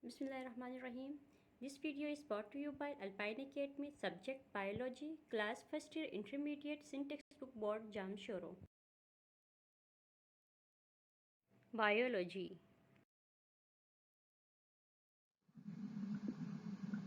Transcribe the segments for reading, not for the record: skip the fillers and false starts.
Bismillahirrahmanirrahim. This video is brought to you by Alpine Academy, subject Biology, class 1st year intermediate, syntax book board, Jamshoro. Biology.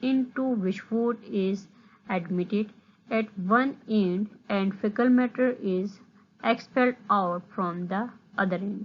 into which food is admitted at one end and fecal matter is expelled out from the other end.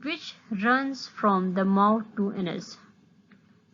which runs from the mouth to anus।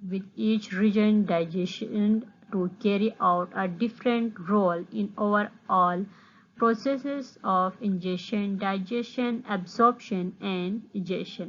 with each region digestion to carry out a different role in overall processes of ingestion, digestion, absorption and egestion।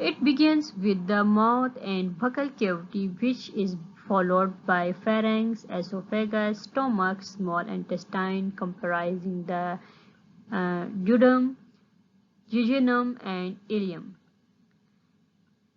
It begins with the mouth and buccal cavity, which is followed by pharynx, esophagus, stomach, small intestine comprising the duodenum, jejunum and ileum।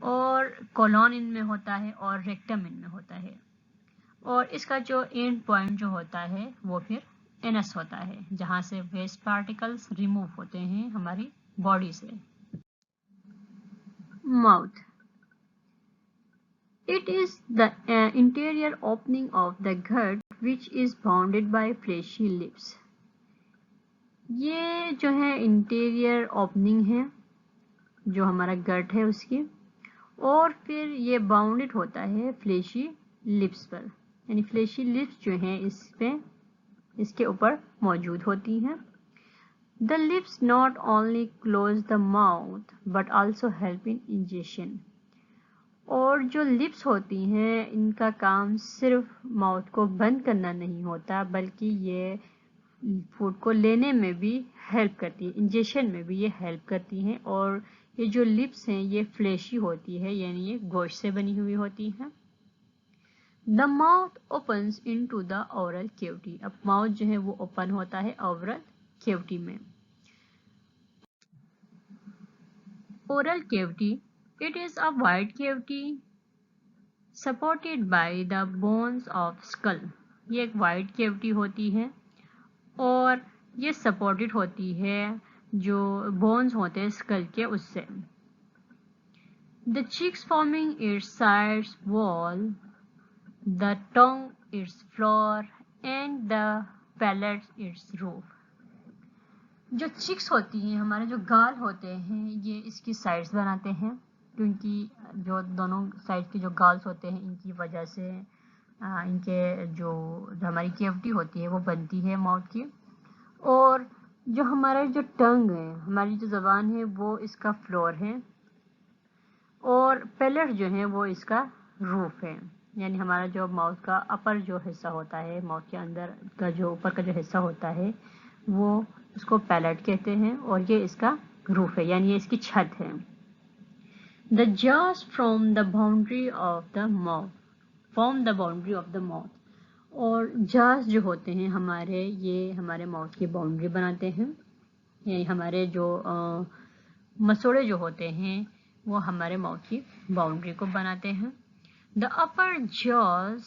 اور Cologne ان میں ہوتا ہے اور rectum ان میں ہوتا ہے، اور اس کا جو اینڈ پوائنٹ جو ہوتا ہے وہ پھر اینس ہوتا ہے، جہاں سے ویسٹ پارٹیکلز ریموو ہوتے ہیں ہماری باڈی سے۔ Mouth, it is the interior opening of the gut which is bounded by fleshy lips. یہ جو ہے انٹیریئر اوپننگ ہے جو ہمارا گٹ ہے اس کی، اور پھر یہ باؤنڈڈ ہوتا ہے فلیشی لپس پر، یعنی فلیشی لپس جو ہیں اس کے اوپر موجود ہوتی ہیں۔ The lips not only close the mouth but also help in ingestion. اور جو لپس ہوتی ہیں ان کا کام صرف ماؤتھ کو بند کرنا نہیں ہوتا، بلکہ یہ فوڈ کو لینے میں بھی ہیلپ کرتی ہے، انجیشن میں بھی یہ ہیلپ کرتی ہیں، اور یہ جو لپس ہیں یہ فلیشی ہوتی ہے، یعنی یہ گوشت سے بنی ہوئی ہوتی ہیں۔ The mouth opens into the oral cavity. اب ماؤتھ جو ہے وہ اوپن ہوتا ہے oral cavity میں۔ Oral cavity, it is a wide cavity supported by the bones of skull. یہ ایک wide cavity ہوتی ہے اور یہ سپورٹڈ ہوتی ہے جو بونز ہوتے ہیں اسکل کے اس سے۔ The cheeks forming its sides wall, the tongue its floor, and the palate its roof. جو چکس ہوتی ہیں، ہمارے جو گال ہوتے ہیں، یہ اس کی سائڈز بناتے ہیں، کیونکہ جو دونوں سائڈ کے جو گالز ہوتے ہیں ان کی وجہ سے ان کے جو ہماری کیوٹی ہوتی ہے وہ بنتی ہے ماؤتھ کی، اور جو ہمارا جو ٹنگ ہے، ہماری جو زبان ہے وہ اس کا فلور ہے، اور پیلٹ جو ہے وہ اس کا روف ہے، یعنی ہمارا جو ماؤتھ کا اپر جو حصہ ہوتا ہے، ماؤتھ کے اندر کا جو اوپر کا جو حصہ ہوتا ہے وہ اس کو پیلٹ کہتے ہیں، اور یہ اس کا روف ہے، یعنی یہ اس کی چھت ہے۔ The jaws from the boundary of the mouth, form the boundary of the mouth. اور جاز جو ہوتے ہیں ہمارے، یہ ہمارے ماؤتھ کی باؤنڈری بناتے ہیں، یعنی ہمارے جو مسوڑے جو ہوتے ہیں وہ ہمارے ماؤتھ کی باؤنڈری کو بناتے ہیں۔ The upper jaws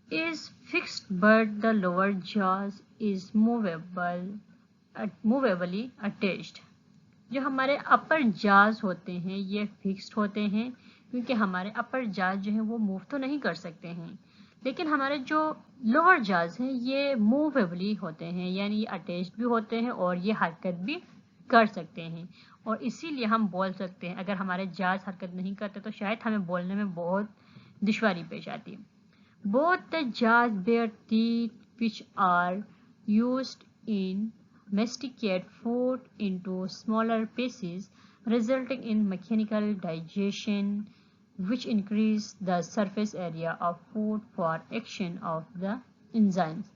is fixed but the lower jaws is movably attached. جو ہمارے اپر جاز ہوتے ہیں یہ فکسڈ ہوتے ہیں، کیونکہ ہمارے اپر جاز جو ہیں وہ موو تو نہیں کر سکتے ہیں، لیکن ہمارے جو لوور جاز ہیں یہ موویبلی ہوتے ہیں، یعنی یہ اٹیچڈ بھی ہوتے ہیں اور یہ حرکت بھی کر سکتے ہیں، اور اسی لیے ہم بول سکتے ہیں۔ اگر ہمارے جاز حرکت نہیں کرتے تو شاید ہمیں بولنے میں بہت دشواری پیش آتی۔ Both the jaws bear teeth which are used in masticate food into smaller pieces, resulting in mechanical digestion, which increase the surface area of food for action of the enzymes.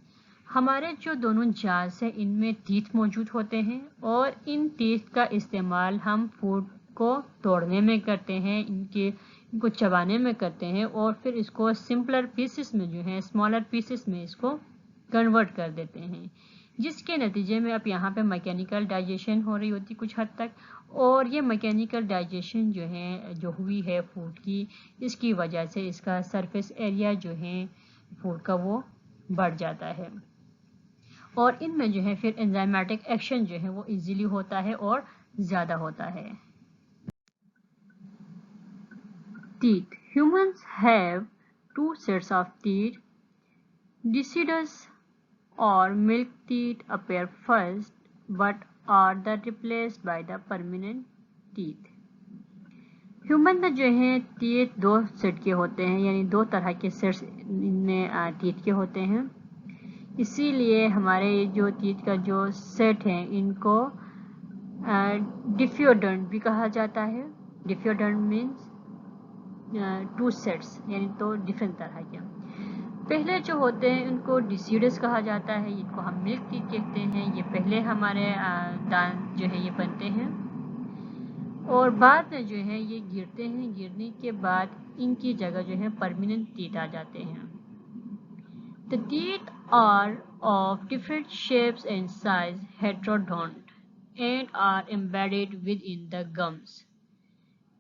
ہمارے جو دونوں جاز ہیں ان میں تیتھ موجود ہوتے ہیں، اور ان تیتھ کا استعمال ہم فوڈ کو توڑنے میں کرتے ہیں، ان کو چبانے میں کرتے ہیں، اور پھر اس کو سمپلر پیسز میں جو ہے اسمالر پیسز میں اس کو کنورٹ کر دیتے ہیں، جس کے نتیجے میں اب یہاں پہ میکینیکل ڈائجیشن ہو رہی ہوتی کچھ حد تک، اور یہ میکینیکل ڈائجیشن جو ہے جو ہوئی ہے فوڈ کی، اس کی وجہ سے اس کا سرفیس ایریا جو ہے فوڈ کا وہ بڑھ جاتا ہے، اور ان میں جو ہے پھر انزائمیٹک ایکشن جو ہے وہ ایزیلی ہوتا ہے اور زیادہ ہوتا ہے۔ Teeth. Humans have two sets of teeth. Deciduous or milk teeth appear first, but are then replaced by the permanent teeth. Human میں جو ہیں تیت دو سیٹ کے ہوتے ہیں، یعنی دو طرح کے سیٹس ان میں تیت کے ہوتے ہیں، اسی لیے ہمارے جو تیت کا جو سیٹ ہے ان کو ڈیفیوڈنٹ بھی کہا جاتا ہے۔ ڈیفیوڈنٹ مینس ٹو سیٹس، یعنی تو ڈفرینٹ طرح کے۔ پہلے جو ہوتے ہیں ان کو ڈیسیڈس کہا جاتا ہے، ان کو ہم ملک ٹیتھ کہتے ہیں، یہ پہلے ہمارے دانت جو ہے یہ بنتے ہیں، اور بعد میں جو ہے یہ گرتے ہیں، گرنے کے بعد ان کی جگہ جو ہے پرماننٹ ٹیتھ آ جاتے ہیں۔ The teeth are of different shapes and size, heterodont, and are embedded within the gums.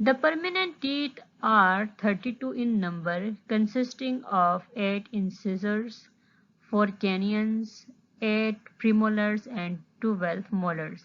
The permanent teeth are 32 in number, consisting of 8 incisors, 4 canines, 8 premolars and 12 molars.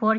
4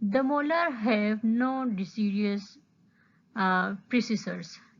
The molar have no deciduous precisors.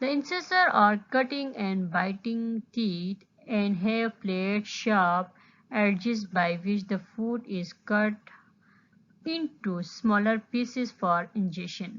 The incisor are cutting and biting teeth and have flat sharp edges by which the food is cut into smaller pieces for ingestion.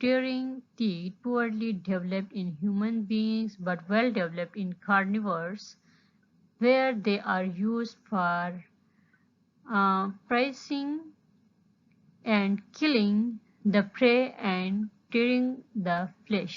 tearing teeth, poorly developed in human beings but well developed in carnivores, where they are used for pricing and killing the prey and tearing the flesh.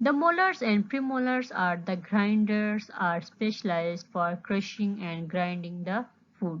The molars and premolars are the grinders are specialized for crushing and grinding the food.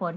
4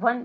1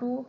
2,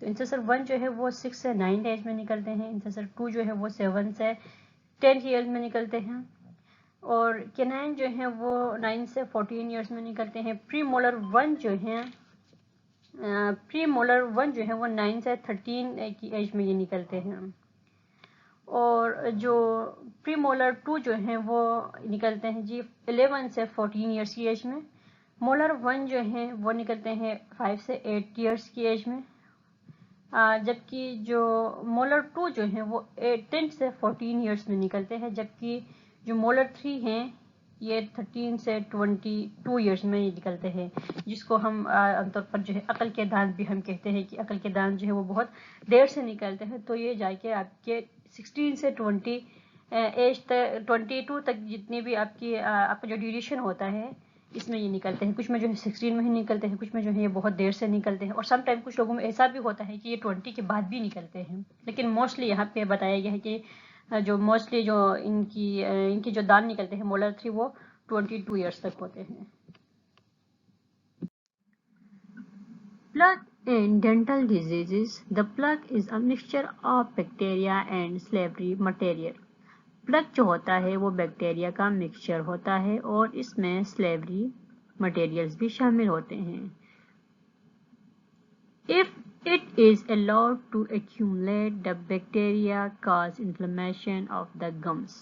تو انسیسر 1 جو ہے وہ 6 سے 9 age میں نکلتے ہیں، انسیسر 2 جو ہے وہ 7 سے 10 ایئرز میں نکلتے ہیں، اور کینائن جو ہیں وہ 9 سے 14 ایئرز میں نکلتے ہیں. پری مولر 1 جو ہیں وہ 9 سے 13 کی ایج میں یہ نکلتے ہیں، اور جو پری مولر 2 جو ہیں وہ نکلتے ہیں جی 11 سے 14 ایئرس کی ایج میں. مولر 1 جو ہیں وہ نکلتے ہیں 5 سے 8 ایئرس کی ایج میں، جبکہ جو مولر 2 جو ہیں وہ 10 سے 14 ایئرس میں نکلتے ہیں، جبکہ جو مولر 3 ہیں یہ 13 سے 22 ایئرس میں نکلتے ہیں، جس کو ہم عام طور پر جو ہے عقل کے دانت بھی ہم کہتے ہیں کہ عقل کے دانت جو ہے وہ بہت دیر سے نکلتے ہیں. تو یہ جا کے آپ کے 16 سے 20 ایج تک 22 تک جتنی بھی آپ کا جو ڈیوریشن ہوتا ہے اس میں یہ نکلتے ہیں. کچھ میں جو ہے 16 میں ہی نکلتے ہیں، کچھ میں جو ہے یہ بہت دیر سے نکلتے ہیں، اور سم ٹائم کچھ لوگوں میں ایسا بھی ہوتا ہے کہ یہ 20 کے بعد بھی نکلتے ہیں. لیکن موسٹلی یہاں پہ بتایا گیا ہے کہ جو موسٹلی جو ان کی جو دانت نکلتے ہیں مولر 3 وہ 22 ایئرس تک ہوتے ہیں. Plaque and dental diseases. The plaque is a mixture of bacteria and salivary material. پلک جو ہوتا ہے وہ بیکٹیریا کا مکسچر ہوتا ہے اور اس میں سلیوری مٹیریلز بھی شامل ہوتے ہیں. If it is allowed to accumulate, the bacteria cause inflammation of the gums.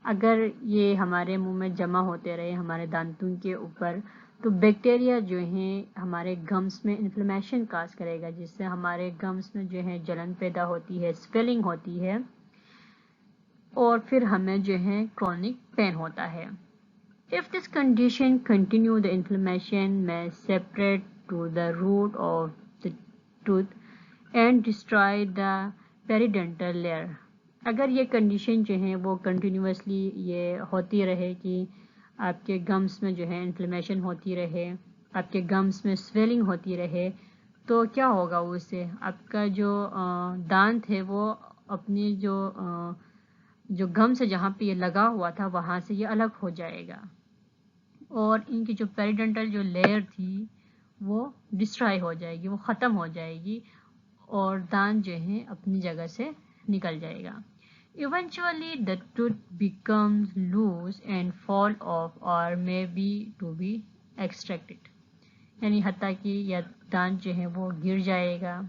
اگر یہ ہمارے منہ میں جمع ہوتے رہے ہمارے دانتوں کے اوپر تو بیکٹیریا جو ہیں ہمارے گمس میں انفلیمیشن کاز کرے گا، جس سے ہمارے گمس میں جو ہے جلن پیدا ہوتی ہے، سویلنگ ہوتی ہے، اور پھر ہمیں جو ہے کرونک پین ہوتا ہے. If this condition continue, the inflammation may separate to the root of the tooth and destroy the periodontal layer. اگر یہ کنڈیشن جو ہے وہ کنٹینیوسلی یہ ہوتی رہے کہ آپ کے گمس میں جو ہے انفلیمیشن ہوتی رہے، آپ کے گمس میں سویلنگ ہوتی رہے، تو کیا ہوگا اس سے آپ کا جو دانت ہے وہ اپنی جو گم سے جہاں پہ یہ لگا ہوا تھا وہاں سے یہ الگ ہو جائے گا، اور ان کی جو پیریڈنٹل جو لیئر تھی وہ ڈسٹرائی ہو جائے گی، وہ ختم ہو جائے گی، اور دانت جو ہے اپنی جگہ سے نکل جائے گا. Eventually the tooth becomes loose and fall off or may be to be extracted. یعنی حتیٰ کہ یا دانت جو ہے وہ گر جائے گا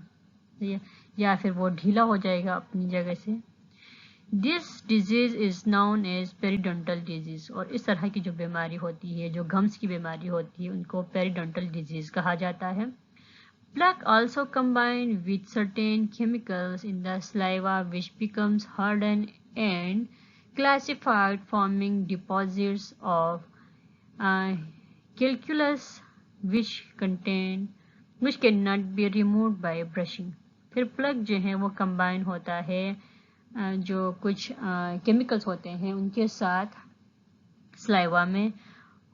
یا پھر وہ ڈھیلا ہو جائے گا اپنی جگہ سے. This disease is known as periodontal disease. اور اس طرح کی جو بیماری ہوتی ہے، جو گمس کی بیماری ہوتی ہے، ان کو periodontal disease کہا جاتا ہے. Plaque also combined with certain chemicals in the saliva which becomes hardened and calcified, forming deposits of calculus which cannot be removed by brushing. پھر پلک جو ہے وہ کمبائن ہوتا ہے جو کچھ کیمیکلز ہوتے ہیں ان کے ساتھ سلائیوا میں،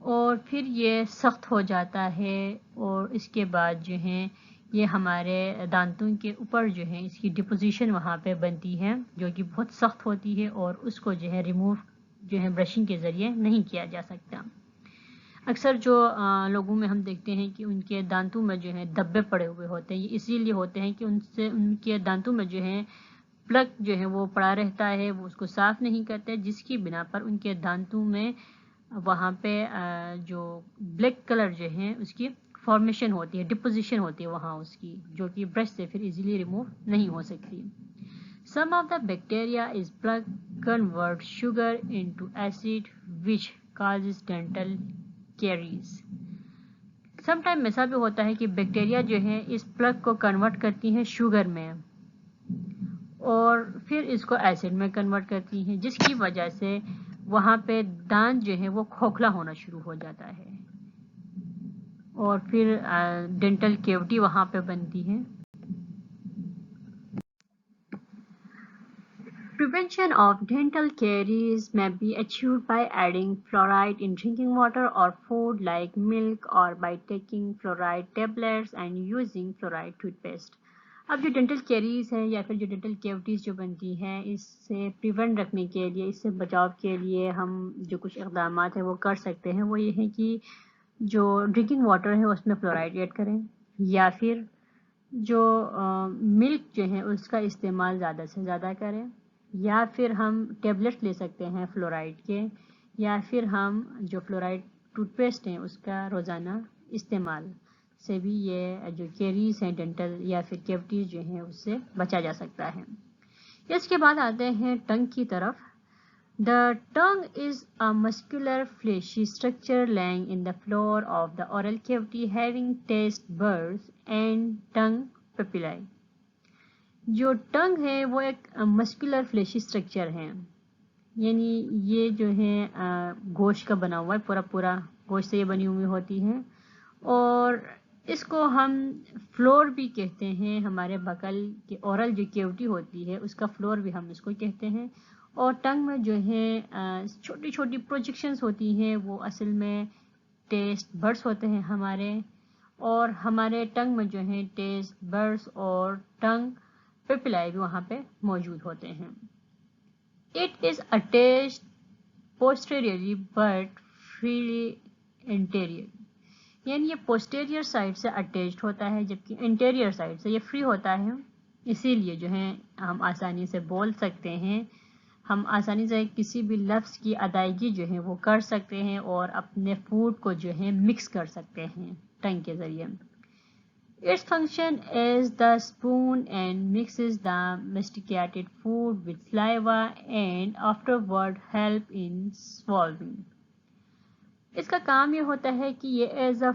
اور پھر یہ سخت ہو جاتا ہے، اور اس کے بعد جو ہے یہ ہمارے دانتوں کے اوپر جو ہے اس کی ڈپوزیشن وہاں پہ بنتی ہے جو کہ بہت سخت ہوتی ہے، اور اس کو جو ہے ریموو جو ہے برشنگ کے ذریعے نہیں کیا جا سکتا. اکثر جو لوگوں میں ہم دیکھتے ہیں کہ ان کے دانتوں میں جو ہے دبے پڑے ہوئے ہوتے ہیں، یہ اسی لیے ہوتے ہیں کہ ان کے دانتوں میں جو ہے پلک جو ہے وہ پڑا رہتا ہے، وہ اس کو صاف نہیں کرتے، جس کی بنا پر ان کے دانتوں میں وہاں پہ جو بلیک کلر جو ہے اس کی فارمیشن ہوتی ہے، ڈپوزیشن ہوتی ہے وہاں اس کی، جو کہ برش سے پھر ایزیلی ریموو نہیں ہو سکتی. Some of the bacteria is plaque convert sugar into acid which causes dental caries. Some time ایسا بھی ہوتا ہے کہ بیکٹیریا جو ہے اس پلک کو کنورٹ کرتی ہیں شوگر میں، اور پھر اس کو ایسڈ میں کنورٹ کرتی ہیں، جس کی وجہ سے وہاں پہ دانت جو ہے وہ کھوکھلا ہونا شروع ہو جاتا ہے، اور پھر ڈینٹل کیوٹی وہاں پہ بنتی ہے. Prevention of dental caries may be achieved by adding fluoride in drinking water or food like milk, or by taking fluoride tablets and using fluoride toothpaste. اب جو ڈینٹل کیریز ہے یا پھر جو ڈینٹل کیوٹیز جو بنتی ہیں، اس سے پریونٹ رکھنے کے لیے، اس سے بچاؤ کے لیے ہم جو کچھ اقدامات ہیں وہ کر سکتے ہیں. وہ یہ ہے کہ جو ڈرنکنگ واٹر ہے اس میں فلورائڈ ایڈ کریں، یا پھر جو ملک جو ہے اس کا استعمال زیادہ سے زیادہ کریں، یا پھر ہم ٹیبلٹ لے سکتے ہیں فلورائڈ کے، یا پھر ہم جو فلورائڈ ٹوتھ پیسٹ ہیں اس کا روزانہ استعمال سے بھی یہ جو کیریز ہیں ڈینٹل یا پھر کیوٹیز جو ہیں اس سے بچا جا سکتا ہے۔ اس کے بعد آتے ہیں ٹنگ کی طرف۔ The tongue is a muscular fleshy structure lying in the floor of the oral cavity having taste buds and tongue papillae۔ جو ٹنگ ہے وہ ایک مسکولر فلیشی اسٹرکچر ہے، یعنی یہ جو ہے گوشت کا بنا ہوا ہے، پورا گوشت سے یہ بنی ہوئی ہوتی ہے، اور اس کو ہم فلور بھی کہتے ہیں۔ ہمارے بکل کے اورل جو کیوٹی ہوتی ہے اس کا فلور بھی ہم اس کو کہتے ہیں۔ اور ٹنگ میں جو ہے چھوٹی چھوٹی پروجیکشنز ہوتی ہیں، وہ اصل میں ٹیسٹ برڈس ہوتے ہیں ہمارے، اور ہمارے ٹنگ میں جو ہیں ٹیسٹ برڈس اور ٹنگ پیپلائی بھی وہاں پہ موجود ہوتے ہیں۔ It is attached posteriorly but freely anterior، یعنی یہ پوسٹیریئر سائڈ سے اٹیچڈ ہوتا ہے جبکہ انٹیریئر سائڈ سے یہ فری ہوتا ہے، اسی لیے جو ہے ہم آسانی سے بول سکتے ہیں، ہم آسانی سے کسی بھی لفظ کی ادائیگی جو ہے وہ کر سکتے ہیں اور اپنے فوڈ کو جو ہے مکس کر سکتے ہیں ٹنگ کے ذریعے۔ Its function as the spoon and mixes the masticated food with saliva and afterward help in swallowing۔ اس کا کام یہ ہوتا ہے کہ یہ ایز اے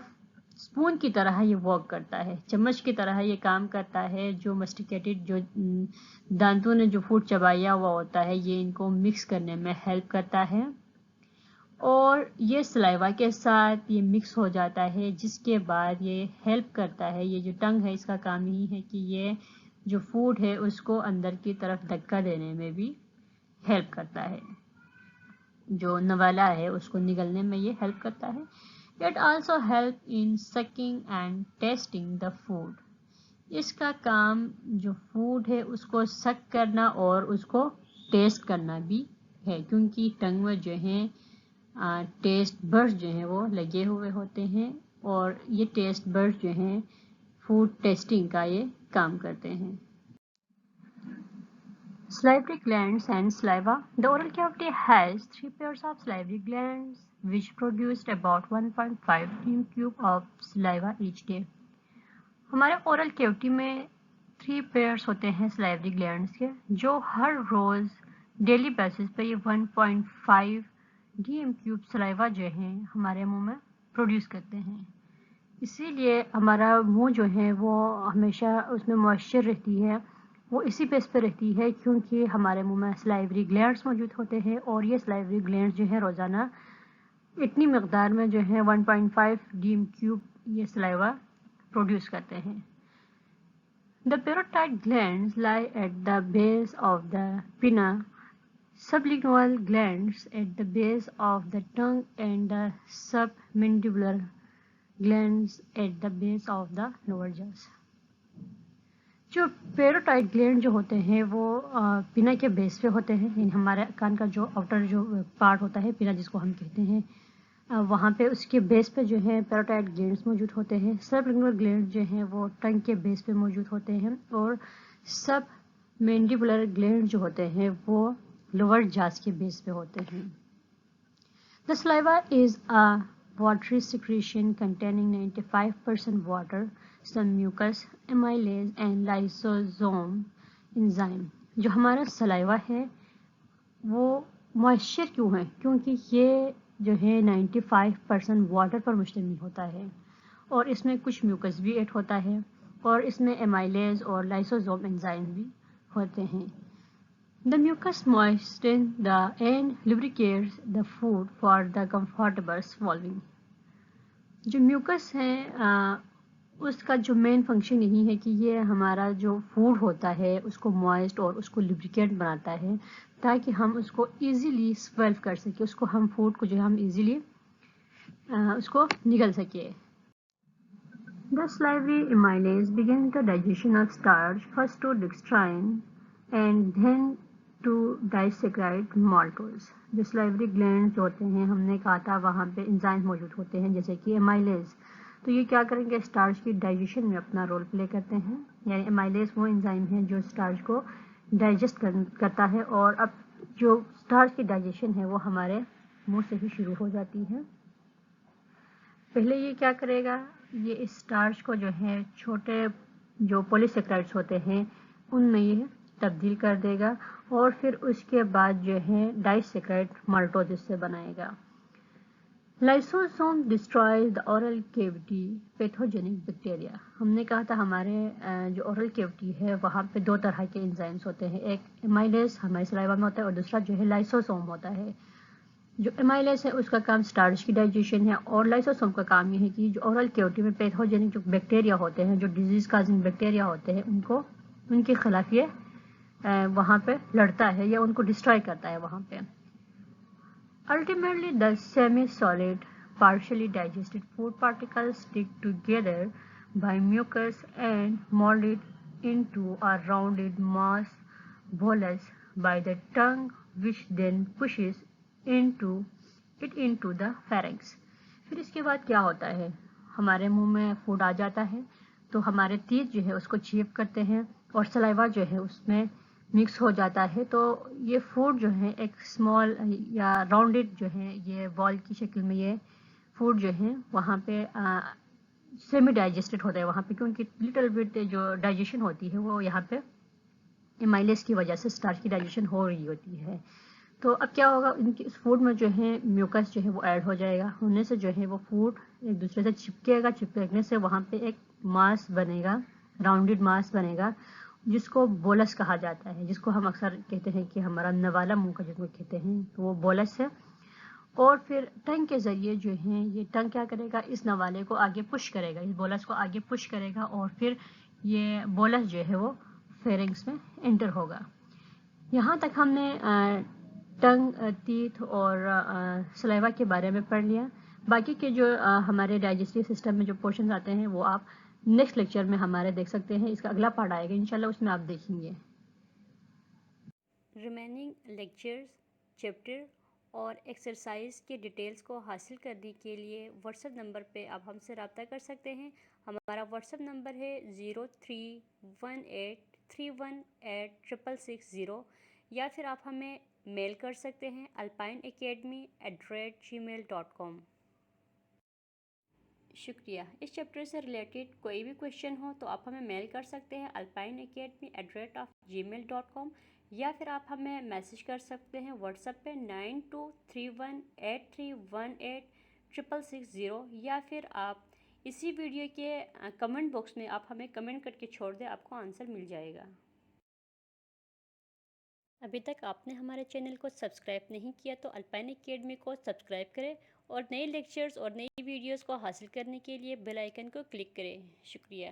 اسپون کی طرح یہ ورک کرتا ہے، چمچ کی طرح یہ کام کرتا ہے، جو مسٹیکیٹڈ جو دانتوں نے جو فوڈ چبایا ہوا ہوتا ہے یہ ان کو مکس کرنے میں ہیلپ کرتا ہے، اور یہ سلائیوا کے ساتھ یہ مکس ہو جاتا ہے، جس کے بعد یہ ہیلپ کرتا ہے۔ یہ جو ٹنگ ہے اس کا کام یہی ہے کہ یہ جو فوڈ ہے اس کو اندر کی طرف دھکا دینے میں بھی ہیلپ کرتا ہے، جو نوالا ہے اس کو نگلنے میں یہ ہیلپ کرتا ہے۔ It also help in sucking and tasting the food۔ اس کا کام جو فوڈ ہے اس کو سک کرنا اور اس کو ٹیسٹ کرنا بھی ہے، کیونکہ ٹنگ میں جو ہیں ٹیسٹ برڈ جو ہیں وہ لگے ہوئے ہوتے ہیں، اور یہ ٹیسٹ برڈ جو ہیں فوڈ ٹیسٹنگ کا یہ کام کرتے ہیں۔ Salivary glands and saliva۔ The oral cavity has 3 pairs of salivary glands which produced about 1.5 cube of saliva each day۔ ہمارے اورل کیوٹی میں 3 پیئرس ہوتے ہیں سلائیوری گلینڈز کے، جو ہر روز ڈیلی بیسس پہ یہ 1.5 ڈی ایم کیوب سلائیوا جو ہیں ہمارے منہ میں پروڈیوس کرتے ہیں۔ اسی لیے ہمارا منہ جو ہے وہ ہمیشہ اس میں موئسچر رہتی ہے، وہ اسی بیس پہ رہتی ہے کیونکہ ہمارے منہ میں سلائیوری گلینڈز موجود ہوتے ہیں، اور یہ سلائیوری گلینڈز جو ہیں روزانہ اتنی مقدار میں جو ہے 1.5 ڈی ایم کیوب یہ سلائیوا پروڈیوس کرتے ہیں۔ The parotid glands lie at the base of the pinna, sublingual glands at the base of the tongue and the submandibular glands at the base of the lower jaws۔ جو پیروٹائڈ gland جو ہوتے ہیں وہ پینا کے بیس پہ ہوتے ہیں، یعنی ہمارے کان کا جو آؤٹر جو پارٹ ہوتا ہے پینا جس کو ہم کہتے ہیں، وہاں پہ اس کے بیس پہ جو ہے پیروٹائڈ گلینڈز موجود ہوتے ہیں۔ سب لنگوال گلینڈ جو ہیں وہ ٹنگ کے بیس پہ موجود ہوتے ہیں، اور سب مینڈیبولر گلینڈ جو ہوتے ہیں وہ لوور جاز کے بیس پہ ہوتے ہیں۔ The saliva is a watery secretion containing 95% water, some mucus, amylase and lysosome enzyme۔ جو ہمارا سلائیوا ہے وہ موئسچر کیوں ہے؟ کیونکہ یہ جو ہے 95% واٹر پر مشتمل ہوتا ہے، اور اس میں کچھ میوکس بھی ایڈ ہوتا ہے، اور اس میں ایمائلیز اور لائسوزوم انزائم بھی ہوتے ہیں۔ The mucus moistens the and lubricates the food for the comfortable swallowing۔ جو میوکس ہے اس کا جو مین فنکشن یہی ہے کہ یہ ہمارا جو فوڈ ہوتا ہے اس کو موائسٹ اور اس کو لبریکیٹ بناتا ہے، تاکہ ہم اس کو ایزیلی سویلو کر سکیں، اس کو ہم فوڈ کو جو ہم ایزیلی اس کو نگل سکے۔ The salivary amylase begins the digestion of starch, first to dextrine and then to disaccharide maltose۔ جو سلائیوری گلینڈ ہوتے ہیں ہم نے کہا تھا وہاں پہ انزائم موجود ہوتے ہیں جیسے کہ ایمائلیز، تو یہ کیا کریں گے، اسٹارچ کی ڈائجیشن میں اپنا رول پلے کرتے ہیں. یعنی ایمائلیز وہ انزائم ہے جو اسٹارچ کو ڈائجسٹ کرتا ہے، اور اب جو اسٹارچ کی ڈائجیشن ہے وہ ہمارے منہ سے ہی شروع ہو جاتی ہے. پہلے یہ کیا کرے گا، یہ اسٹارچ کو جو ہے چھوٹے جو پولیسیکرائڈس ہوتے ہیں ان میں یہ تبدیل کر دے گا، اور پھر اس کے بعد جو ہے ڈائسیکرائڈ مالٹوزس سے بنائے گا. Lysosome destroys the oral cavity pathogenic bacteria. ہم نے کہا تھا ہمارے جو اورل کیوٹی ہے وہاں پہ دو طرح کے انزائمز ہوتے ہیں، ایک ایمائلیز ہمارے سلائیوا میں ہوتا ہے اور دوسرا جو ہے لائسوسوم ہوتا ہے. جو ایمائلیز ہے اس کا کام اسٹارچ کی ڈائجیشن ہے، اور لائسوسوم کا کام یہ ہے کہ جو اورل کیوٹی میں پیتھوجینک جو بیکٹیریا ہوتے ہیں، جو ڈیزیز کازنگ بیکٹیریا ہوتے ہیں، ان کے خلاف یہ وہاں پہ لڑتا ہے یا ان کو ڈسٹرائے کرتا ہے وہاں پہ. Ultimately, the semi-solid, partially digested food particles stick together by mucus and mold it into a rounded mass bolus by the tongue, which then pushes it into the pharynx. پھر اس کے بعد کیا ہوتا ہے، ہمارے منہ میں فوڈ آ جاتا ہے تو ہمارے تیت جو ہے اس کو چیپ کرتے ہیں اور سلائیوا جو ہے اس میں مکس ہو جاتا ہے. تو یہ فوڈ جو ہے ایک اسمال یا راؤنڈڈ جو ہے یہ بال کی شکل میں یہ فوڈ جو ہے وہاں پہ سیمی ڈائجسٹڈ ہوتا ہے وہاں پہ، کیونکہ لٹل بٹ جو ڈائجیشن ہوتی ہے وہ یہاں پہ ایمائلیز کی وجہ سے اسٹارچ کی ڈائجیشن ہو رہی ہوتی ہے. تو اب کیا ہوگا، ان کی اس فوڈ میں جو ہے میوکس جو ہے وہ ایڈ ہو جائے گا، ہونے سے جو ہے وہ فوڈ ایک دوسرے سے چپکے گا، چپکنے سے وہاں پہ ایک ماس بنے گا، راؤنڈڈ ماس بنے گا جس کو بولس کہا جاتا ہے، جس کو ہم اکثر کہتے ہیں کہ ہمارا نوالا منہ کا جس کو کہتے ہیں تو وہ بولس ہے. اور پھر ٹنگ کے ذریعے جو ہے یہ ٹنگ کیا کرے گا، اس نوالے کو آگے پش کرے گا، اس بولس کو آگے پش کرے گا، اور پھر یہ بولس جو ہے وہ فیرنگس میں انٹر ہوگا. یہاں تک ہم نے ٹنگ، تیتھ اور سلائیوا کے بارے میں پڑھ لیا. باقی کے جو ہمارے ڈائجسٹیو سسٹم میں جو پورشنز آتے ہیں وہ آپ نیکسٹ لیکچر میں ہمارے دیکھ سکتے ہیں. اس کا اگلا پارٹ آئے گا انشاءاللہ، اس میں آپ دیکھیں گے. ریمیننگ لیکچرز، چیپٹر اور ایکسرسائز کے ڈیٹیلز کو حاصل کرنے کے لیے واٹس ایپ نمبر پہ آپ ہم سے رابطہ کر سکتے ہیں. ہمارا واٹس ایپ نمبر ہے 0318318660، یا پھر آپ ہمیں میل کر سکتے ہیں alpineacademy@gmail.com. شکریہ. اس چیپٹر سے ریلیٹڈ کوئی بھی کویشچن ہو تو آپ ہمیں میل کر سکتے ہیں alpineacademy@gmail.com، یا پھر آپ ہمیں میسج کر سکتے ہیں واٹس ایپ پہ 923183186660، یا پھر آپ اسی ویڈیو کے کمنٹ باکس میں آپ ہمیں کمنٹ کر کے چھوڑ دیں، آپ کو آنسر مل جائے گا. ابھی تک آپ نے ہمارے چینل کو سبسکرائب نہیں کیا تو الپائن اکیڈمی کو سبسکرائب کریں، اور نئے لیکچرز اور نئی ویڈیوز کو حاصل کرنے کے لیے بیل آئیکن کو کلک کریں. شکریہ.